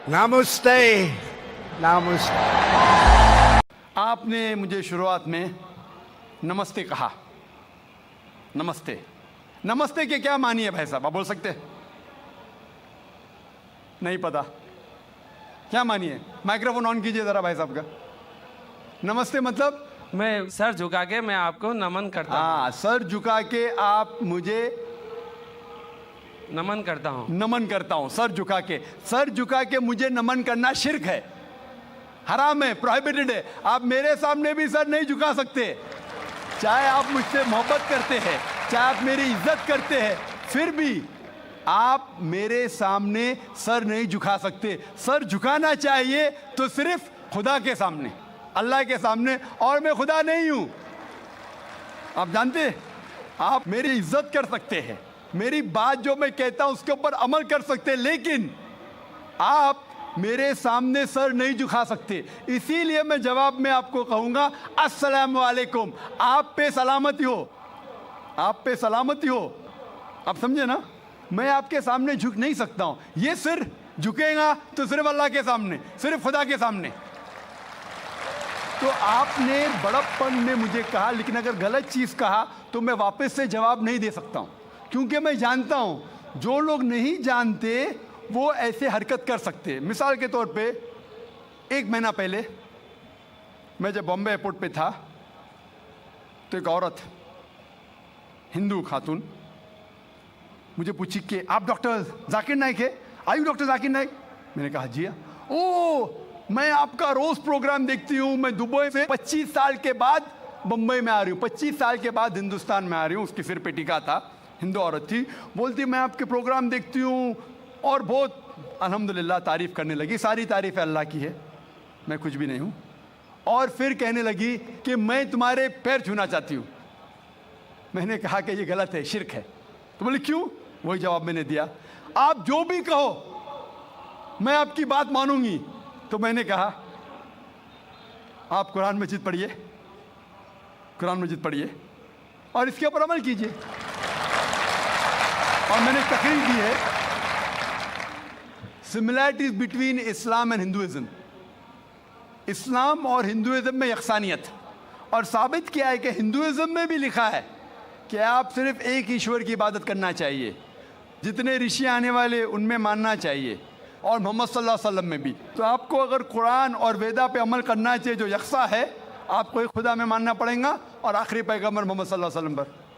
Namaste. Namaste. आपने मुझे शुरुआत में नमस्ते कहा। नमस्ते, नमस्ते के क्या मानी है भाई साहब, आप बोल सकते हैं? नहीं पता क्या मानी है? माइक्रोफोन ऑन कीजिए जरा भाई साहब का। नमस्ते मतलब मैं सर झुका के मैं आपको नमन करता हूँ। हाँ, सर झुका के आप मुझे नमन करता हूँ। नमन करता हूं। सर झुका के मुझे नमन करना शिर्क है, हराम है, प्रोहिबिटेड है। आप मेरे सामने भी सर नहीं झुका सकते, चाहे आप मुझसे मोहब्बत करते हैं, चाहे आप मेरी इज्जत करते हैं, फिर भी आप मेरे सामने सर नहीं झुका सकते। सर झुकाना चाहिए तो सिर्फ खुदा के सामने, अल्लाह के सामने, और मैं खुदा नहीं हूं। आप जानते हैं, आप मेरी इज्जत कर सकते हैं, मेरी बात जो मैं कहता हूं उसके ऊपर अमल कर सकते हैं, लेकिन आप मेरे सामने सर नहीं झुका सकते। इसीलिए मैं जवाब में आपको कहूंगा अस्सलाम वालेकुम, आप पे सलामती हो, आप पे सलामती हो। आप समझे ना? मैं आपके सामने झुक नहीं सकता हूं। ये सिर झुकेगा तो सिर्फ अल्लाह के सामने, सिर्फ खुदा के सामने। तो आपने बड़प्पन में मुझे कहा, लेकिन अगर गलत चीज कहा तो मैं वापस से जवाब नहीं दे सकता हूं, क्योंकि मैं जानता हूं जो लोग नहीं जानते वो ऐसे हरकत कर सकते हैं। मिसाल के तौर पे 1 महीना पहले मैं जब बॉम्बे एयरपोर्ट पे था तो एक औरत, हिंदू खातून, मुझे पूछी कि आप डॉक्टर जाकिर नाइक है? आयु डॉक्टर जाकिर नाइक? मैंने कहा जी हाँ। ओ, मैं आपका रोज प्रोग्राम देखती हूँ, मैं दुबई से 25 साल के बाद बम्बई में आ रही हूँ, 25 साल के बाद हिंदुस्तान में आ रही हूँ। उसके सिर पे टीका था, हिंदू औरत थी, बोलती मैं आपके प्रोग्राम देखती हूँ और बहुत अल्हम्दुलिल्लाह तारीफ़ करने लगी। सारी तारीफ़ अल्लाह की है, मैं कुछ भी नहीं हूँ। और फिर कहने लगी कि मैं तुम्हारे पैर छूना चाहती हूँ। मैंने कहा कि ये गलत है, शिर्क है। तो बोले क्यों? वही जवाब मैंने दिया, आप जो भी कहो मैं आपकी बात मानूंगी। तो मैंने कहा आप कुरान मजीद पढ़िए, कुरान मजीद पढ़िए और इसके ऊपर अमल कीजिए। और मैंने तकरीर दी है similarities between Islam and Hinduism, Islam और हिंदुइज्म में यकसानियत, और साबित किया है कि हिंदुइज्म में भी लिखा है कि आप सिर्फ एक ईश्वर की इबादत करना चाहिए, जितने ऋषि आने वाले उनमें मानना चाहिए, और मोहम्मद सल्लल्लाहु अलैहि वसल्लम में भी। तो आपको अगर कुरान और वेदा पे अमल करना चाहिए जो यकसा है, आपको एक खुदा में मानना पड़ेगा और आखिरी पैगंबर मोहम्मद सल्लल्लाहु अलैहि वसल्लम पर।